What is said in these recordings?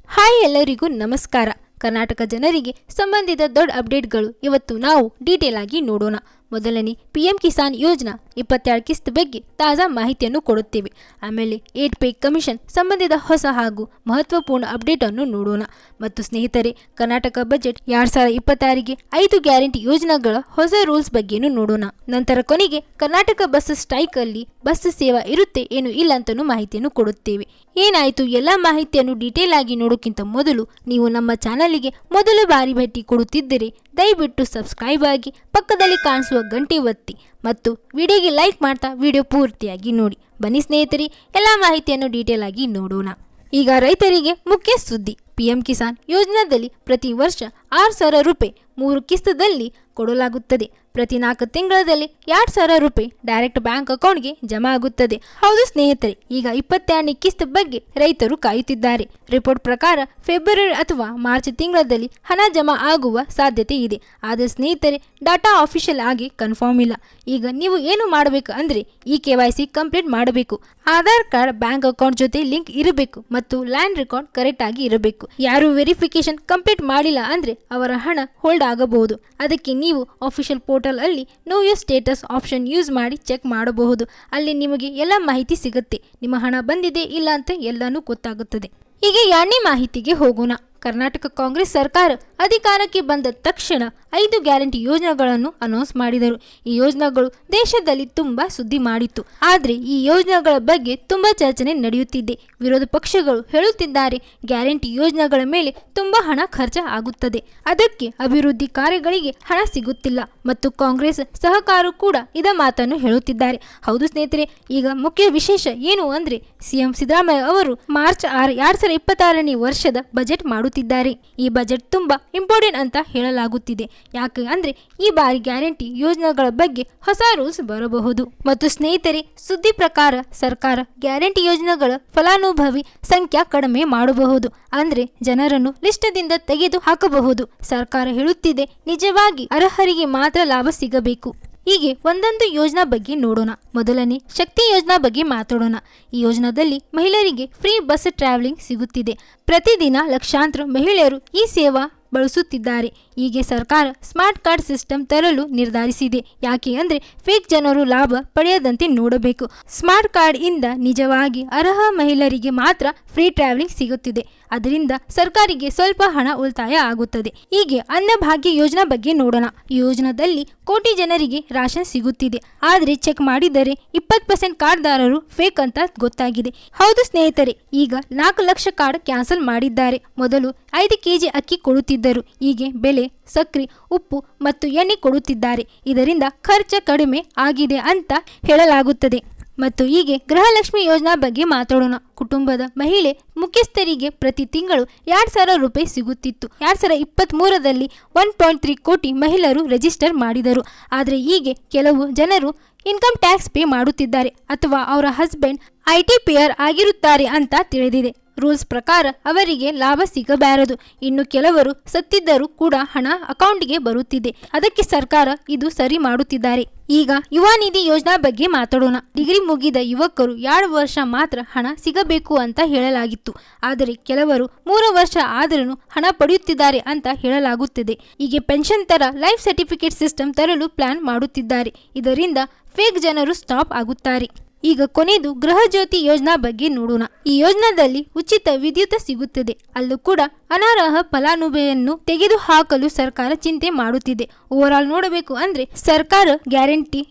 Hi ಎಲ್ಲರಿಗೂ ನಮಸ್ಕಾರ. ಕರ್ನಾಟಕ ಜನರಿಗೆ ಸಂಬಂಧಿತ ದೊಡ್ಡ ಅಪ್ಡೇಟ್ಗಳು ಇವತ್ತು ನಾವು ಡೀಟೇಲ್ ಆಗಿ ನೋಡೋಣ. ಮೊದಲನೇ ಪಿಎಂ ಕಿಸಾನ್ ಯೋಜನಾ 22 ಕಿಸ್ತ್ ಬಗ್ಗೆ ತಾಜಾ ಮಾಹಿತಿಯನ್ನು ಕೊಡುತ್ತೇವೆ. ಆಮೇಲೆ 8 ಪೇ ಕಮಿಷನ್ ಸಂಬಂಧಿತ ಹೊಸ ಹಾಗೂ ಮಹತ್ವಪೂರ್ಣ ಅಪ್ಡೇಟ್ ಅನ್ನು ನೋಡೋಣ. ಮತ್ತು ಸ್ನೇಹಿತರೆ, ಕರ್ನಾಟಕ ಬಜೆಟ್ 2026ಗೆ 5 ಗ್ಯಾರಂಟಿ ಯೋಜನೆಗಳ ಹೊಸ ರೂಲ್ಸ್ ಬಗ್ಗೆನೂ ನೋಡೋಣ. ನಂತರ ಕೊನೆಗೆ ಕರ್ನಾಟಕ ಬಸ್ ಸ್ಟ್ರೈಕ್ ಅಲ್ಲಿ ಬಸ್ ಸೇವಾ ಇರುತ್ತೆ ಏನು ಇಲ್ಲ ಅಂತನೂ ಮಾಹಿತಿಯನ್ನು ಕೊಡುತ್ತೇವೆ. ಏನಾಯಿತು ಎಲ್ಲ ಮಾಹಿತಿಯನ್ನು ಡೀಟೇಲ್ ಆಗಿ ನೋಡೋಕ್ಕಿಂತ ಮೊದಲು ನೀವು ನಮ್ಮ ಚಾನಲ್ಗೆ ಮೊದಲ ಬಾರಿ ಭೇಟಿ ಕೊಡುತ್ತಿದ್ದರೆ ದಯವಿಟ್ಟು ಸಬ್ಸ್ಕ್ರೈಬ್ ಆಗಿ ಪಕ್ಕದಲ್ಲಿ ಕಾಣಿಸುವ ಗಂಟೆ ಒತ್ತಿ ಮತ್ತು ವಿಡಿಯೋಗೆ ಲೈಕ್ ಮಾಡ್ತಾ ವಿಡಿಯೋ ಪೂರ್ತಿಯಾಗಿ ನೋಡಿ. ಬನ್ನಿ ಸ್ನೇಹಿತರೆ, ಎಲ್ಲ ಮಾಹಿತಿಯನ್ನು ಡೀಟೇಲ್ ಆಗಿ ನೋಡೋಣ. ಈಗ ರೈತರಿಗೆ ಮುಖ್ಯ ಸುದ್ದಿ. ಪಿಎಂ ಕಿಸಾನ್ ಯೋಜನಾದಲ್ಲಿ ಪ್ರತಿ ವರ್ಷ 6,000 ರೂಪಾಯಿ 3 ಕಿಸ್ತದಲ್ಲಿ ಕೊಡಲಾಗುತ್ತದೆ. ಪ್ರತಿ 4 ತಿಂಗಳಲ್ಲಿ 2,000 ರೂಪಾಯಿ ಡೈರೆಕ್ಟ್ ಬ್ಯಾಂಕ್ ಅಕೌಂಟ್ಗೆ ಜಮಾ ಆಗುತ್ತದೆ. ಹೌದು ಸ್ನೇಹಿತರೆ, ಈಗ 22ನೇ ಕಿಸ್ತ್ ಬಗ್ಗೆ ರೈತರು ಕಾಯುತ್ತಿದ್ದಾರೆ. ರಿಪೋರ್ಟ್ ಪ್ರಕಾರ ಫೆಬ್ರವರಿ ಅಥವಾ ಮಾರ್ಚ್ ತಿಂಗಳಲ್ಲಿ ಹಣ ಜಮಾ ಆಗುವ ಸಾಧ್ಯತೆ ಇದೆ. ಆದರೆ ಸ್ನೇಹಿತರೆ, ಡಾಟಾ ಆಫಿಷಿಯಲ್ ಆಗಿ ಕನ್ಫರ್ಮ್ ಇಲ್ಲ. ಈಗ ನೀವು ಏನು ಮಾಡಬೇಕು ಅಂದರೆ ಈ KYC ಕಂಪ್ಲೀಟ್ ಮಾಡಬೇಕು. ಆಧಾರ್ ಕಾರ್ಡ್ ಬ್ಯಾಂಕ್ ಅಕೌಂಟ್ ಜೊತೆ ಲಿಂಕ್ ಇರಬೇಕು ಮತ್ತು ಲ್ಯಾಂಡ್ ರೆಕಾರ್ಡ್ ಕರೆಕ್ಟ್ ಆಗಿ ಇರಬೇಕು. ಯಾರು ವೆರಿಫಿಕೇಶನ್ ಕಂಪ್ಲೀಟ್ ಮಾಡಿಲ್ಲ ಅಂದ್ರೆ ಅವರ ಹಣ ಹೋಲ್ಡ್ ಆಗಬಹುದು. ಅದಕ್ಕೆ ನೀವು ಆಫಿಷಿಯಲ್ ಪೋರ್ಟಲ್ ಅಲ್ಲಿ know your status option use ಮಾಡಿ ಚೆಕ್ ಮಾಡಬಹುದು. ಅಲ್ಲಿ ನಿಮಗೆ ಎಲ್ಲ ಮಾಹಿತಿ ಸಿಗುತ್ತೆ. ನಿಮ್ಮ ಹಣ ಬಂದಿದೆ ಇಲ್ಲ ಅಂತ ಎಲ್ಲನೂ ಗೊತ್ತಾಗುತ್ತದೆ. ಈಗ 2ನೇ ಮಾಹಿತಿಗೆ ಹೋಗೋಣ. ಕರ್ನಾಟಕ ಕಾಂಗ್ರೆಸ್ ಸರ್ಕಾರ ಅಧಿಕಾರಕ್ಕೆ ಬಂದ ತಕ್ಷಣ 5 ಗ್ಯಾರಂಟಿ ಯೋಜನೆಗಳನ್ನು ಅನೌನ್ಸ್ ಮಾಡಿದರು. ಈ ಯೋಜನೆಗಳು ದೇಶದಲ್ಲಿ ತುಂಬಾ ಸುದ್ದಿ ಮಾಡಿತ್ತು. ಆದರೆ ಈ ಯೋಜನೆಗಳ ಬಗ್ಗೆ ತುಂಬಾ ಚರ್ಚೆ ನಡೆಯುತ್ತಿದೆ. ವಿರೋಧ ಪಕ್ಷಗಳು ಹೇಳುತ್ತಿದ್ದಾರೆ ಗ್ಯಾರಂಟಿ ಯೋಜನೆಗಳ ಮೇಲೆ ತುಂಬಾ ಹಣ ಖರ್ಚು ಆಗುತ್ತದೆ, ಅದಕ್ಕೆ ಅಭಿವೃದ್ಧಿ ಕಾರ್ಯಗಳಿಗೆ ಹಣ ಸಿಗುತ್ತಿಲ್ಲ ಮತ್ತು ಕಾಂಗ್ರೆಸ್ ಸಹಕಾರ ಕೂಡ ಇದ ಮಾತನ್ನು ಹೇಳುತ್ತಿದ್ದಾರೆ. ಹೌದು ಸ್ನೇಹಿತರೆ, ಈಗ ಮುಖ್ಯ ವಿಶೇಷ ಏನು ಅಂದ್ರೆ ಸಿಎಂ ಸಿದ್ದರಾಮಯ್ಯ ಅವರು ಮಾರ್ಚ್ 6 2026ನೇ ವರ್ಷದ ಬಜೆಟ್ ಮಾಡುತ್ತಿದ್ದಾರೆ. ಈ ಬಜೆಟ್ ತುಂಬಾ ಇಂಪಾರ್ಟೆಂಟ್ ಅಂತ ಹೇಳಲಾಗುತ್ತಿದೆ. ಯಾಕೆ ಅಂದ್ರೆ ಈ ಬಾರಿ ಗ್ಯಾರಂಟಿ ಯೋಜನೆಗಳ ಬಗ್ಗೆ ಹೊಸ ರೂಲ್ಸ್ ಬರಬಹುದು. ಮತ್ತು ಸ್ನೇಹಿತರೆ, ಸುದ್ದಿ ಪ್ರಕಾರ ಸರ್ಕಾರ ಗ್ಯಾರಂಟಿ ಯೋಜನೆಗಳ ಫಲಾನುಭವಿ ಸಂಖ್ಯೆ ಕಡಿಮೆ ಮಾಡಬಹುದು. ಅಂದ್ರೆ ಜನರನ್ನು ಲಿಸ್ಟದಿಂದ ತೆಗೆದು ಹಾಕಬಹುದು. ಸರ್ಕಾರ ಹೇಳುತ್ತಿದೆ ನಿಜವಾಗಿ ಅರ್ಹರಿಗೆ ಮಾತ್ರ ಲಾಭ ಸಿಗಬೇಕು. ಹೀಗೆ ಒಂದೊಂದು ಯೋಜನಾ ಬಗ್ಗೆ ನೋಡೋಣ. ಮೊದಲನೇ ಶಕ್ತಿ ಯೋಜನಾ ಬಗ್ಗೆ ಮಾತಾಡೋಣ. ಈ ಯೋಜನಾದಲ್ಲಿ ಮಹಿಳೆಯರಿಗೆ ಫ್ರೀ ಬಸ್ ಟ್ರಾವೆಲಿಂಗ್ ಸಿಗುತ್ತಿದೆ. ಪ್ರತಿದಿನ ಲಕ್ಷಾಂತರ ಮಹಿಳೆಯರು ಈ ಸೇವಾ ಬಳಸುತ್ತಿದ್ದಾರೆ. ಹೀಗೆ ಸರ್ಕಾರ ಸ್ಮಾರ್ಟ್ ಕಾರ್ಡ್ ಸಿಸ್ಟಮ್ ತರಲು ನಿರ್ಧರಿಸಿದೆ. ಯಾಕೆ ಅಂದ್ರೆ ಫೇಕ್ ಜನರು ಲಾಭ ಪಡೆಯದಂತೆ ನೋಡಬೇಕು. ಸ್ಮಾರ್ಟ್ ಕಾರ್ಡ್ ಇಂದ ನಿಜವಾಗಿ ಅರ್ಹ ಮಹಿಳೆಯರಿಗೆ ಮಾತ್ರ ಫ್ರೀ ಟ್ರಾವೆಲಿಂಗ್ ಸಿಗುತ್ತಿದೆ. ಅದರಿಂದ ಸರ್ಕಾರಿಗೆ ಸ್ವಲ್ಪ ಹಣ ಉಳಿತಾಯ ಆಗುತ್ತದೆ. ಹೀಗೆ ಅನ್ನಭಾಗ್ಯ ಯೋಜನಾ ಬಗ್ಗೆ ನೋಡೋಣ. ಈ ಯೋಜನಾದಲ್ಲಿ ಕೋಟಿ ಜನರಿಗೆ ರಾಷನ್ ಸಿಗುತ್ತಿದೆ. ಆದ್ರೆ ಚೆಕ್ ಮಾಡಿದರೆ 20% ಕಾರ್ಡ್ದಾರರು ಫೇಕ್ ಅಂತ ಗೊತ್ತಾಗಿದೆ. ಹೌದು ಸ್ನೇಹಿತರೆ, ಈಗ 4 ಲಕ್ಷ ಕಾರ್ಡ್ ಕ್ಯಾನ್ಸಲ್ ಮಾಡಿದ್ದಾರೆ. ಮೊದಲು 5 kg ಅಕ್ಕಿ ಕೊಡುತ್ತಿದ್ದರು. ಹೀಗೆ ಬೆಲೆ, ಸಕ್ಕರೆ, ಉಪ್ಪು ಮತ್ತು ಎಣ್ಣೆ ಕೊಡುತ್ತಿದ್ದಾರೆ. ಇದರಿಂದ ಖರ್ಚು ಕಡಿಮೆ ಆಗಿದೆ ಅಂತ ಹೇಳಲಾಗುತ್ತದೆ. ಮತ್ತು ಹೀಗೆ ಗೃಹಲಕ್ಷ್ಮಿ ಯೋಜನಾ ಬಗ್ಗೆ ಮಾತಾಡೋಣ. ಕುಟುಂಬದ ಮಹಿಳೆ ಮುಖ್ಯಸ್ಥರಿಗೆ ಪ್ರತಿ ತಿಂಗಳು 2,000 ರೂಪಾಯಿ ಸಿಗುತ್ತಿತ್ತು. 2023ರಲ್ಲಿ 1.3 ಕೋಟಿ ಮಹಿಳೆಯರು ರಿಜಿಸ್ಟರ್ ಮಾಡಿದರು. ಆದರೆ ಹೀಗೆ ಕೆಲವು ಜನರು ಇನ್ಕಮ್ ಟ್ಯಾಕ್ಸ್ ಪೇ ಮಾಡುತ್ತಿದ್ದಾರೆ ಅಥವಾ ಅವರ ಹಸ್ಬೆಂಡ್ IT ಪೇಯರ್ ಆಗಿರುತ್ತಾರೆ ಅಂತ ತಿಳಿದಿದೆ. ರೂಲ್ಸ್ ಪ್ರಕಾರ ಅವರಿಗೆ ಲಾಭ ಸಿಗಬಾರದು. ಇನ್ನು ಕೆಲವರು ಸತ್ತಿದ್ದರೂ ಕೂಡ ಹಣ ಅಕೌಂಟ್ಗೆ ಬರುತ್ತಿದೆ. ಅದಕ್ಕೆ ಸರ್ಕಾರ ಇದು ಸರಿ ಮಾಡುತ್ತಿದ್ದಾರೆ. ಈಗ ಯುವ ನಿಧಿ ಯೋಜನಾ ಬಗ್ಗೆ ಮಾತಾಡೋಣ. ಡಿಗ್ರಿ ಮುಗಿದ ಯುವಕರು 2 ವರ್ಷ ಮಾತ್ರ ಹಣ ಸಿಗಬೇಕು ಅಂತ ಹೇಳಲಾಗಿತ್ತು. ಆದರೆ ಕೆಲವರು 3 ವರ್ಷ ಆದರೂ ಹಣ ಪಡೆಯುತ್ತಿದ್ದಾರೆ ಅಂತ ಹೇಳಲಾಗುತ್ತದೆ. ಹೀಗೆ ಪೆನ್ಷನ್ ತರ ಲೈಫ್ ಸರ್ಟಿಫಿಕೇಟ್ ಸಿಸ್ಟಮ್ ತರಲು ಪ್ಲಾನ್ ಮಾಡುತ್ತಿದ್ದಾರೆ. ಇದರಿಂದ ಫೇಕ್ ಜನರು ಸ್ಟಾಪ್ ಆಗುತ್ತಾರೆ. ಈಗ ಕೊನೆಯದು ಗೃಹ ಜ್ಯೋತಿ ಯೋಜನಾ ಬಗ್ಗೆ ನೋಡೋಣ. ಈ ಯೋಜನಾದಲ್ಲಿ ಉಚಿತ ವಿದ್ಯುತ್ ಸಿಗುತ್ತದೆ. ಅಲ್ಲೂ ಕೂಡ ಅನರ್ಹ ಫಲಾನುಭವಿಯನ್ನು ತೆಗೆದುಹಾಕಲು ಸರ್ಕಾರ ಚಿಂತೆ ಮಾಡುತ್ತಿದೆ. ಓವರ್ ಆಲ್ ನೋಡಬೇಕು ಅಂದ್ರೆ ಸರ್ಕಾರ ಗ್ಯಾರಂಟಿ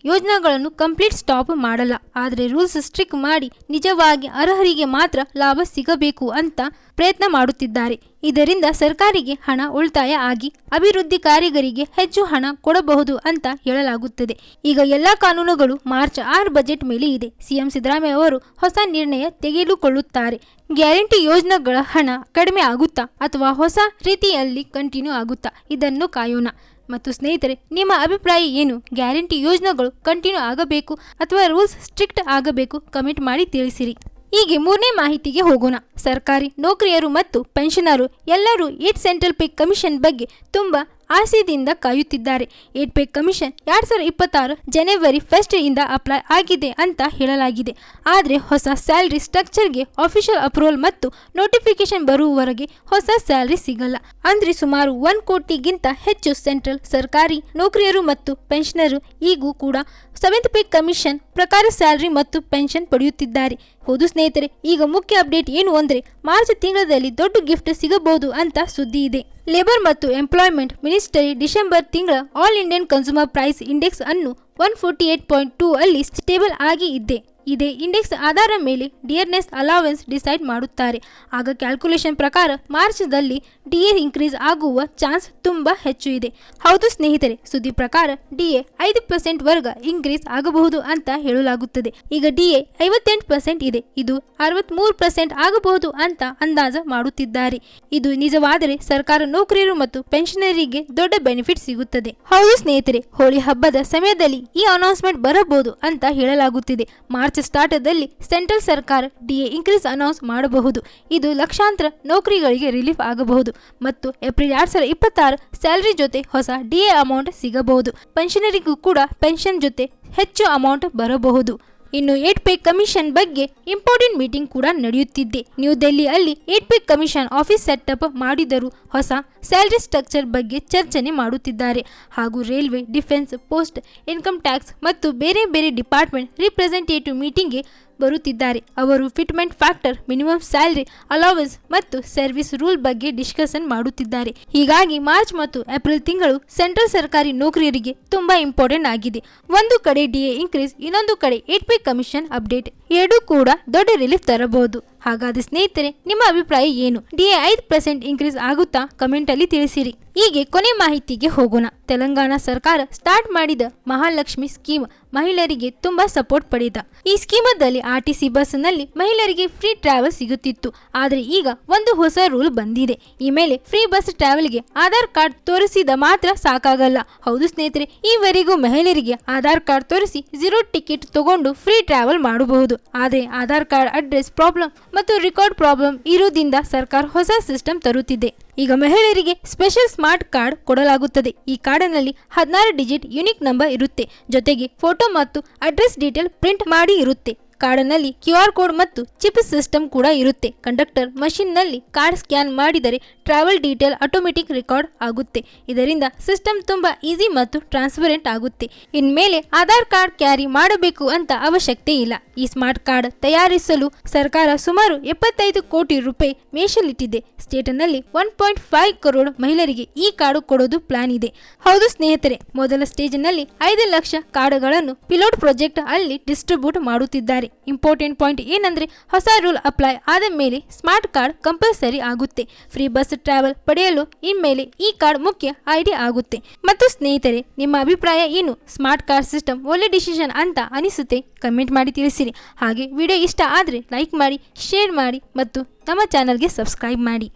ಯೋಜನೆಗಳನ್ನು ಕಂಪ್ಲೀಟ್ ಸ್ಟಾಪ್ ಮಾಡಲ್ಲ. ಆದ್ರೆ ರೂಲ್ಸ್ ಸ್ಟ್ರಿಕ್ಟ್ ಮಾಡಿ ನಿಜವಾಗಿ ಅರ್ಹರಿಗೆ ಮಾತ್ರ ಲಾಭ ಸಿಗಬೇಕು ಅಂತ ಪ್ರಯತ್ನ ಮಾಡುತ್ತಿದ್ದಾರೆ. ಇದರಿಂದ ಸರ್ಕಾರಿಗೆ ಹಣ ಉಳಿತಾಯ ಆಗಿ ಅಭಿವೃದ್ಧಿ ಕಾರ್ಯಗಳಿಗೆ ಹೆಚ್ಚು ಹಣ ಕೊಡಬಹುದು ಅಂತ ಹೇಳಲಾಗುತ್ತದೆ. ಈಗ ಎಲ್ಲಾ ಕಾನೂನುಗಳು ಮಾರ್ಚ್ 6 ಬಜೆಟ್ ಮೇಲೆ ಇದೆ. ಸಿಎಂ ಸಿದ್ದರಾಮಯ್ಯ ಅವರು ಹೊಸ ನಿರ್ಣಯ ತೆಗೆದುಕೊಳ್ಳುತ್ತಾರೆ. ಗ್ಯಾರಂಟಿ ಯೋಜನೆಗಳ ಹಣ ಕಡಿಮೆ ಆಗುತ್ತಾ ಅಥವಾ ಹೊಸ ರೀತಿಯಲ್ಲಿ ಕಂಟಿನ್ಯೂ ಆಗುತ್ತಾ, ಇದನ್ನು ಕಾಯೋಣ. ಮತ್ತು ಸ್ನೇಹಿತರೆ, ನಿಮ್ಮ ಅಭಿಪ್ರಾಯ ಏನು? ಗ್ಯಾರಂಟಿ ಯೋಜನೆಗಳು ಕಂಟಿನ್ಯೂ ಆಗಬೇಕು ಅಥವಾ ರೂಲ್ಸ್ ಸ್ಟ್ರಿಕ್ಟ್ ಆಗಬೇಕು? ಕಮೆಂಟ್ ಮಾಡಿ ತಿಳಿಸಿರಿ. ಹೀಗೆ 3ನೇ ಮಾಹಿತಿಗೆ ಹೋಗೋಣ. ಸರ್ಕಾರಿ ನೌಕರಿಯರು ಮತ್ತು ಪೆನ್ಷನರು ಎಲ್ಲರೂ 8 ಸೆಂಟ್ರಲ್ ಪೇ ಕಮಿಷನ್ ಬಗ್ಗೆ ತುಂಬಾ ಆಸೆಯಿಂದ ಕಾಯುತ್ತಿದ್ದಾರೆ. 8 ಪೇ ಕಮಿಷನ್ 2026 ಜನವರಿ 1 ಇಂದ ಅಪ್ಲೈ ಆಗಿದೆ ಅಂತ ಹೇಳಲಾಗಿದೆ. ಆದರೆ ಹೊಸ ಸ್ಯಾಲರಿ ಸ್ಟ್ರಕ್ಚರ್ಗೆ ಅಫಿಷಿಯಲ್ ಅಪ್ರೂವಲ್ ಮತ್ತು ನೋಟಿಫಿಕೇಶನ್ ಬರುವವರೆಗೆ ಹೊಸ ಸ್ಯಾಲರಿ ಸಿಗಲ್ಲ. ಅಂದ್ರೆ ಸುಮಾರು 1 ಕೋಟಿಗಿಂತ ಹೆಚ್ಚು ಸೆಂಟ್ರಲ್ ಸರ್ಕಾರಿ ನೌಕರಿಯರು ಮತ್ತು ಪೆನ್ಷನರು ಈಗೂ ಕೂಡ 7th ಪೇ ಕಮಿಷನ್ ಪ್ರಕಾರ ಸ್ಯಾಲರಿ ಮತ್ತು ಪೆನ್ಷನ್ ಪಡೆಯುತ್ತಿದ್ದಾರೆ. ಹೌದು ಸ್ನೇಹಿತರೆ, ಈಗ ಮುಖ್ಯ ಅಪ್ಡೇಟ್ ಏನು ಅಂದ್ರೆ ಮಾರ್ಚ್ ತಿಂಗಳಲ್ಲಿ ದೊಡ್ಡ ಗಿಫ್ಟ್ ಸಿಗಬಹುದು ಅಂತ ಸುದ್ದಿ ಇದೆ. ಲೇಬರ್ ಮತ್ತು ಎಂಪ್ಲಾಯ್ಮೆಂಟ್ ಮಿನಿಸ್ಟರಿ ಡಿಸೆಂಬರ್ ತಿಂಗಳ all Indian consumer price index ಅನ್ನು 148.2 ಅಲ್ಲಿ ಸ್ಟೇಬಲ್ ಆಗಿ ಇದೆ. ಇದೇ ಇಂಡೆಕ್ಸ್ ಆಧಾರ ಮೇಲೆ ಡಿಯರ್ನೆಸ್ ಅಲವೆನ್ಸ್ ಡಿಸೈಡ್ ಮಾಡುತ್ತಾರೆ. ಆಗ ಕ್ಯಾಲ್ಕುಲೇಷನ್ ಪ್ರಕಾರ ಮಾರ್ಚ್ದಲ್ಲಿ ಡಿಎ ಇನ್ಕ್ರೀಸ್ ಆಗುವ ಚಾನ್ಸ್ ತುಂಬಾ ಹೆಚ್ಚು ಇದೆ. ಹೌದು ಸ್ನೇಹಿತರೆ, ಸುದ್ದಿ ಪ್ರಕಾರ ಡಿಎ 5% ವರ್ಗ ಇನ್ಕ್ರೀಸ್ ಆಗಬಹುದು ಅಂತ ಹೇಳಲಾಗುತ್ತದೆ. ಈಗ ಡಿಎ 58% ಇದೆ, ಇದು 63% ಆಗಬಹುದು ಅಂತ ಅಂದಾಜು ಮಾಡುತ್ತಿದ್ದಾರೆ. ಇದು ನಿಜವಾದರೆ ಸರ್ಕಾರ ನೌಕರರು ಮತ್ತು ಪೆನ್ಷನರಿಗೆ ದೊಡ್ಡ ಬೆನಿಫಿಟ್ ಸಿಗುತ್ತದೆ. ಹೌದು ಸ್ನೇಹಿತರೆ, ಹೋಳಿ ಹಬ್ಬದ ಸಮಯದಲ್ಲಿ ಈ ಅನೌನ್ಸ್ಮೆಂಟ್ ಬರಬಹುದು ಅಂತ ಹೇಳಲಾಗುತ್ತಿದೆ. ಮಾರ್ಚ್ ಸ್ಟಾರ್ಟದಲ್ಲಿ ಸೆಂಟ್ರಲ್ ಸರ್ಕಾರ ಡಿಎ ಇನ್ಕ್ರೀಸ್ ಅನೌನ್ಸ್ ಮಾಡಬಹುದು. ಇದು ಲಕ್ಷಾಂತರ ನೌಕರಿಗಳಿಗೆ ರಿಲೀಫ್ ಆಗಬಹುದು ಮತ್ತು ಏಪ್ರಿಲ್ 2026 ಸ್ಯಾಲರಿ ಜೊತೆ ಹೊಸ ಡಿಎ ಅಮೌಂಟ್ ಸಿಗಬಹುದು. ಪೆನ್ಷನರಿಗೂ ಕೂಡ ಪೆನ್ಷನ್ ಜೊತೆ ಹೆಚ್ಚು ಅಮೌಂಟ್ ಬರಬಹುದು. ಇನ್ನು 8 ಪೇ ಕಮಿಷನ್ ಬಗ್ಗೆ ಇಂಪಾರ್ಟೆಂಟ್ ಮೀಟಿಂಗ್ ಕೂಡ ನಡೆಯುತ್ತಿದೆ. ನ್ಯೂ ದೆಹಲಿಯಲ್ಲಿ 8 ಪೇ ಕಮಿಷನ್ ಆಫೀಸ್ ಸೆಟಪ್ ಮಾಡಿದರೂ ಹೊಸ ಸ್ಯಾಲರಿ ಸ್ಟ್ರಕ್ಚರ್ ಬಗ್ಗೆ ಚರ್ಚೆ ಮಾಡುತ್ತಿದ್ದಾರೆ. ಹಾಗೂ railway, defence, post, income tax ಮತ್ತು ಬೇರೆ ಬೇರೆ ಡಿಪಾರ್ಟ್ಮೆಂಟ್ ರಿಪ್ರೆಸೆಂಟೇಟಿವ್ ಮೀಟಿಂಗ್ಗೆ ಬರುತ್ತಿದ್ದಾರೆ. ಅವರು ಫಿಟ್ಮೆಂಟ್ ಫ್ಯಾಕ್ಟರ್, ಮಿನಿಮಮ್ ಸ್ಯಾಲರಿ ಅಲೌವೆನ್ಸ್ ಮತ್ತು ಸರ್ವಿಸ್ ರೂಲ್ ಬಗ್ಗೆ ಡಿಸ್ಕಷನ್ ಮಾಡುತ್ತಿದ್ದಾರೆ. ಹೀಗಾಗಿ ಮಾರ್ಚ್ ಮತ್ತು ಏಪ್ರಿಲ್ ತಿಂಗಳು ಸೆಂಟ್ರಲ್ ಸರ್ಕಾರಿ ನೌಕರರಿಗೆ ತುಂಬಾ ಇಂಪಾರ್ಟೆಂಟ್ ಆಗಿದೆ. ಒಂದು ಕಡೆ ಡಿಎ ಇನ್ಕ್ರೀಸ್, ಇನ್ನೊಂದು ಕಡೆ 8 ಪೇ ಕಮಿಷನ್ ಅಪ್ಡೇಟ್, ಎರಡೂ ಕೂಡ ದೊಡ್ಡ ರಿಲೀಫ್ ತರಬಹುದು. ಹಾಗಾದ್ರೆ ಸ್ನೇಹಿತರೆ, ನಿಮ್ಮ ಅಭಿಪ್ರಾಯ ಏನು? ಡಿಎ 5% ಇನ್ಕ್ರೀಸ್ ಆಗುತ್ತಾ? ಕಮೆಂಟ್ ಅಲ್ಲಿ ತಿಳಿಸಿರಿ. ಹೀಗೆ ಕೊನೆ ಮಾಹಿತಿಗೆ ಹೋಗೋಣ. ತೆಲಂಗಾಣ ಸರ್ಕಾರ ಸ್ಟಾರ್ಟ್ ಮಾಡಿದ ಮಹಾಲಕ್ಷ್ಮಿ ಸ್ಕೀಮ್ ಮಹಿಳೆಯರಿಗೆ ತುಂಬಾ ಸಪೋರ್ಟ್ ಪಡೆದ. ಈ ಸ್ಕೀಮದಲ್ಲಿ ಆರ್ಟಿಸಿ ಬಸ್ ನಲ್ಲಿ ಮಹಿಳೆಯರಿಗೆ ಫ್ರೀ ಟ್ರಾವೆಲ್ ಸಿಗುತ್ತಿತ್ತು. ಆದ್ರೆ ಈಗ ಒಂದು ಹೊಸ ರೂಲ್ ಬಂದಿದೆ. ಈ ಮೇಲೆ ಫ್ರೀ ಬಸ್ ಟ್ರಾವೆಲ್ಗೆ ಆಧಾರ್ ಕಾರ್ಡ್ ತೋರಿಸಿದ ಮಾತ್ರ ಸಾಕಾಗಲ್ಲ. ಹೌದು ಸ್ನೇಹಿತರೆ, ಈವರೆಗೂ ಮಹಿಳೆಯರಿಗೆ ಆಧಾರ್ ಕಾರ್ಡ್ ತೋರಿಸಿ 0 ಟಿಕೆಟ್ ತಗೊಂಡು ಫ್ರೀ ಟ್ರಾವೆಲ್ ಮಾಡಬಹುದು. ಆದ್ರೆ ಆಧಾರ್ ಕಾರ್ಡ್ ಅಡ್ರೆಸ್ ಪ್ರಾಬ್ಲಮ್ ಮತ್ತು ರೆಕಾರ್ಡ್ ಪ್ರಾಬ್ಲಮ್ ಇರುವುದರಿಂದ ಸರ್ಕಾರ ಹೊಸ ಸಿಸ್ಟಮ್ ತರುತ್ತಿದೆ. ಈಗ ಮಹಿಳೆಯರಿಗೆ ಸ್ಪೆಷಲ್ ಸ್ಮಾರ್ಟ್ ಕಾರ್ಡ್ ಕೊಡಲಾಗುತ್ತದೆ. ಈ ಕಾರ್ಡ್ನಲ್ಲಿ 16 ಡಿಜಿಟ್ ಯುನಿಕ್ ನಂಬರ್ ಇರುತ್ತೆ. ಜೊತೆಗೆ ಫೋಟೋ ಮತ್ತು ಅಡ್ರೆಸ್ ಡೀಟೇಲ್ ಪ್ರಿಂಟ್ ಮಾಡಿ ಇರುತ್ತೆ. ಕಾರ್ಡ್ನಲ್ಲಿ QR ಕೋಡ್ ಮತ್ತು ಚಿಪ್ ಸಿಸ್ಟಮ್ ಕೂಡ ಇರುತ್ತೆ. ಕಂಡಕ್ಟರ್ ಮಷಿನ್ ನಲ್ಲಿ ಕಾರ್ಡ್ ಸ್ಕ್ಯಾನ್ ಮಾಡಿದರೆ ಟ್ರಾವೆಲ್ ಡೀಟೇಲ್ ಆಟೋಮೆಟಿಕ್ ರೆಕಾರ್ಡ್ ಆಗುತ್ತೆ. ಇದರಿಂದ ಸಿಸ್ಟಮ್ ತುಂಬಾ ಈಸಿ ಮತ್ತು ಟ್ರಾನ್ಸ್ಪರೆಂಟ್ ಆಗುತ್ತೆ. ಇನ್ಮೇಲೆ ಆಧಾರ್ ಕಾರ್ಡ್ ಕ್ಯಾರಿ ಮಾಡಬೇಕು ಅಂತ ಅವಶ್ಯಕತೆ ಇಲ್ಲ. ಈ ಸ್ಮಾರ್ಟ್ ಕಾರ್ಡ್ ತಯಾರಿಸಲು ಸರ್ಕಾರ ಸುಮಾರು 75 ಕೋಟಿ ರೂಪಾಯಿ ಮೀಸಲಿಟ್ಟಿದೆ. ಸ್ಟೇಟ್ನಲ್ಲಿ 1.5 ಕರೋಡ್ ಮಹಿಳೆಯರಿಗೆ ಈ ಕಾರ್ಡ್ ಕೊಡೋದು ಪ್ಲಾನ್ ಇದೆ. ಹೌದು ಸ್ನೇಹಿತರೆ, ಮೊದಲ ಸ್ಟೇಜ್ ನಲ್ಲಿ 5 ಲಕ್ಷ ಕಾರ್ಡ್ಗಳನ್ನು ಪಿಲೋಟ್ ಪ್ರಾಜೆಕ್ಟ್ ಅಲ್ಲಿ ಡಿಸ್ಟ್ರಿಬ್ಯೂಟ್ ಮಾಡುತ್ತಿದ್ದಾರೆ. ಇಂಪಾರ್ಟೆಂಟ್ ಪಾಯಿಂಟ್ ಏನಂದ್ರೆ ಹೊಸ ರೂಲ್ ಅಪ್ಲೈ ಆದ ಮೇಲೆ ಸ್ಮಾರ್ಟ್ ಕಾರ್ಡ್ ಕಂಪಲ್ಸರಿ ಆಗುತ್ತೆ. ಫ್ರೀ ಬಸ್ ಟ್ರಾವೆಲ್ ಪಡೆಯಲು ಇನ್ಮೇಲೆ ಈ ಕಾರ್ಡ್ ಮುಖ್ಯ ಐಡಿ ಆಗುತ್ತೆ. ಮತ್ತು ಸ್ನೇಹಿತರೆ, ನಿಮ್ಮ ಅಭಿಪ್ರಾಯ ಏನು? ಸ್ಮಾರ್ಟ್ ಕಾರ್ಡ್ ಸಿಸ್ಟಮ್ ಒಳ್ಳೆ ಡಿಸಿಷನ್ ಅಂತ ಅನಿಸುತ್ತೆ? ಕಮೆಂಟ್ ಮಾಡಿ ತಿಳಿಸಿರಿ. ಹಾಗೆ ವಿಡಿಯೋ ಇಷ್ಟ ಆದ್ರೆ ಲೈಕ್ ಮಾಡಿ, ಶೇರ್ ಮಾಡಿ ಮತ್ತು ನಮ್ಮ ಚಾನಲ್ಗೆ ಸಬ್ಸ್ಕ್ರೈಬ್ ಮಾಡಿ.